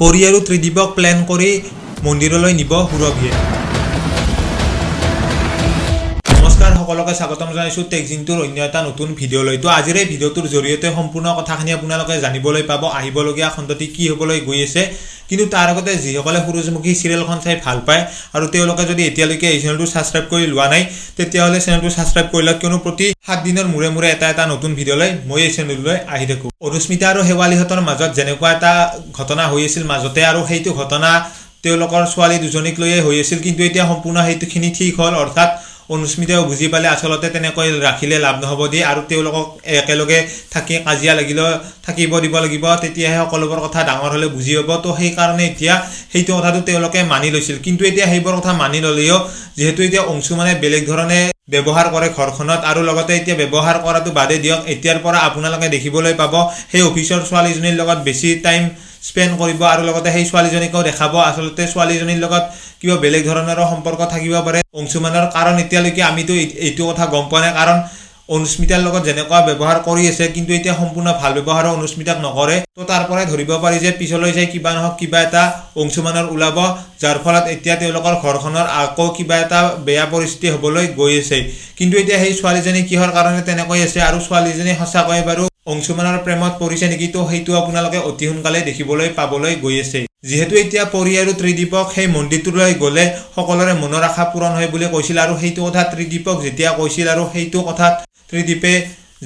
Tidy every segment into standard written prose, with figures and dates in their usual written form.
পৰি আৰু ত্ৰিদীপক প্লেন কৰি মন্দিৰলৈ নিব সুৰভিয়ে। নমস্কাৰ, সকলোকে স্বাগতম জনাইছোঁ টেক জিন্তুৰ অন্য এটা নতুন ভিডিঅ'লৈ। তো আজিৰ এই ভিডিঅ'টোৰ জৰিয়তে সম্পূৰ্ণ কথাখিনি আপোনালোকে জানিবলৈ পাব, আহিবলগীয়া খণ্ডটি কি হ'বলৈ গৈ আছে। কিন্তু তাৰ আগতে যিসকলে সূৰুযমুখী চিৰিয়েলখন চাই ভাল পায় আৰু তেওঁলোকে যদি এতিয়ালৈকে এই চেনেলটো ছাবস্ক্ৰাইব কৰি লোৱা নাই, তেতিয়াহ'লে চেনেলটো ছাবস্ক্ৰাইব কৰি লওক, কিয়নো প্ৰতি 7 দিনৰ মূৰে মূৰে এটা নতুন ভিডিঅ'লৈ মই এই চেনেললৈ আহি থাকোঁ। অনুস্মিতা আৰু শেৱালীহঁতৰ মাজত যেনেকুৱা এটা ঘটনা হৈ আছিল মাজতে, আৰু সেইটো ঘটনা তেওঁলোকৰ ছোৱালী দুজনীক লৈয়ে হৈ আছিল, কিন্তু এতিয়া সম্পূৰ্ণ সেইটোখিনি ঠিক হ'ল। অৰ্থাৎ অনুস্মিতাও বুজি পালে আচলতে তেনেকৈ ৰাখিলে লাভ নহ'ব দিয়ে, আৰু তেওঁলোকক একেলগে থাকি কাজিয়া লাগিলেও থাকিব দিব লাগিব, তেতিয়াহে সকলোবোৰ কথা ডাঙৰ হ'লে বুজি পাব। তো সেইকাৰণে এতিয়া সেইটো কথাটো তেওঁলোকে মানি লৈছিল। কিন্তু এতিয়া সেইবোৰ কথা মানি ল'লেও যিহেতু এতিয়া অংশুমানে বেলেগ ধৰণে ব্যৱহাৰ কৰে ঘৰখনত, আৰু লগতে এতিয়া ব্যৱহাৰ কৰাটো বাদে দিয়ক, এতিয়াৰ পৰা আপোনালোকে দেখিবলৈ পাব সেই অফিচৰ ছোৱালীজনীৰ লগত বেছি টাইম স্পেণ্ড কৰিব, আৰু লগতে সেই ছোৱালীজনীকো দেখাব আচলতে ছোৱালীজনীৰ লগত কিবা বেলেগ ধৰণৰ সম্পৰ্ক থাকিব পাৰে অংশুমানৰ। কাৰণ এতিয়ালৈকে আমিতো এইটো কথা গম পোৱা নাই, কাৰণ অনুস্মিতাৰ লগত যেনেকুৱা ব্যৱহাৰ কৰি আছে, কিন্তু এতিয়া সম্পূৰ্ণ ভাল ব্যৱহাৰো অনুস্মিতাক নকৰে। তো তাৰ পৰাই ধৰিব পাৰি যে পিছলৈ যাই কিবা নহওক কিবা এটা অংশুমানৰ ওলাব, যাৰ ফলত এতিয়া তেওঁলোকৰ ঘৰখনৰ আকৌ কিবা এটা বেয়া পৰিস্থিতি হ'বলৈ গৈ আছে। কিন্তু এতিয়া সেই ছোৱালীজনী কিহৰ কাৰণে তেনেকৈ আছে, আৰু ছোৱালীজনী সঁচাকৈয়ে বাৰু অংশুমানৰ প্ৰেমত পৰিছে নেকি, তো সেইটো আপোনালোকে অতি সোনকালে দেখিবলৈ পাবলৈ গৈ আছে। যিহেতু এতিয়া পৰি আৰু ত্ৰিদীপক সেই মন্দিৰটোলৈ গ'লে সকলোৰে মনৰ আশা পূৰণ হয় বুলি কৈছিল, আৰু সেইটো কথা ত্ৰিদীপক যেতিয়া কৈছিল আৰু সেইটো কথাত ত্ৰিদীপে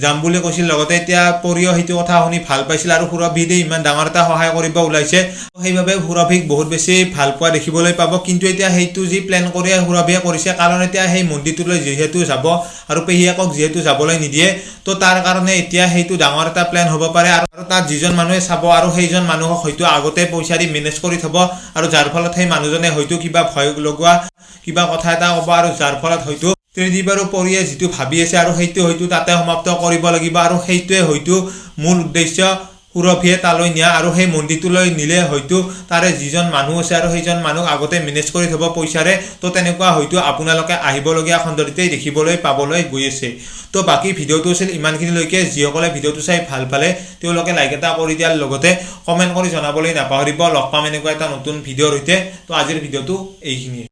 যাম বুলি কৈছিল, লগতে এতিয়া পৰিও সেইটো কথা শুনি ভাল পাইছিল, আৰু সুৰভিদে ইমান ডাঙৰ এটা সহায় কৰিব ওলাইছে, সেইবাবে সুৰভিক বহুত বেছি ভাল পোৱা দেখিবলৈ পাব। কিন্তু এতিয়া সেইটো যি প্লেন কৰি সুৰভিয়ে কৰিছে, কাৰণ এতিয়া সেই মন্দিৰটোলৈ যিহেতু যাব আৰু পেহীয়েকক যিহেতু যাবলৈ নিদিয়ে, তো তাৰ কাৰণে এতিয়া সেইটো ডাঙৰ এটা প্লেন হ'ব পাৰে, আৰু তাত যিজন মানুহে চাব আৰু সেইজন মানুহক হয়তো আগতে পইচা দি মেনেজ কৰি থ'ব, আৰু যাৰ ফলত সেই মানুহজনে হয়তো কিবা ভয় লগোৱা কিবা কথা এটা ক'ব, আৰু যাৰ ফলত হয়তো ত্ৰিদীপ আৰু পৰিয়ে যিটো ভাবি আছে আৰু সেইটো হয়তো তাতে সমাপ্ত কৰিব লাগিব, আৰু সেইটোৱে হয়তো মূল উদ্দেশ্য সুৰভিয়ে তালৈ নিয়া, আৰু সেই মন্দিৰটোলৈ নিলে হয়তো তাৰে যিজন মানুহ আছে আৰু সেইজন মানুহ আগতে মেনেজ কৰি থ'ব পইচাৰে। তো তেনেকুৱা হয়তো আপোনালোকে আহিবলগীয়া খণ্ডতেই দেখিবলৈ পাবলৈ গৈ আছে। তো বাকী ভিডিঅ'টো আছিল ইমানখিনিলৈকে। যিসকলে ভিডিঅ'টো চাই ভাল পালে তেওঁলোকে লাইক এটা কৰি দিয়াৰ লগতে কমেণ্ট কৰি জনাবলৈ নাপাহৰিব। লগ পাম এনেকুৱা এটা নতুন ভিডিঅ'ৰ সৈতে। তো আজিৰ ভিডিঅ'টো এইখিনিয়ে।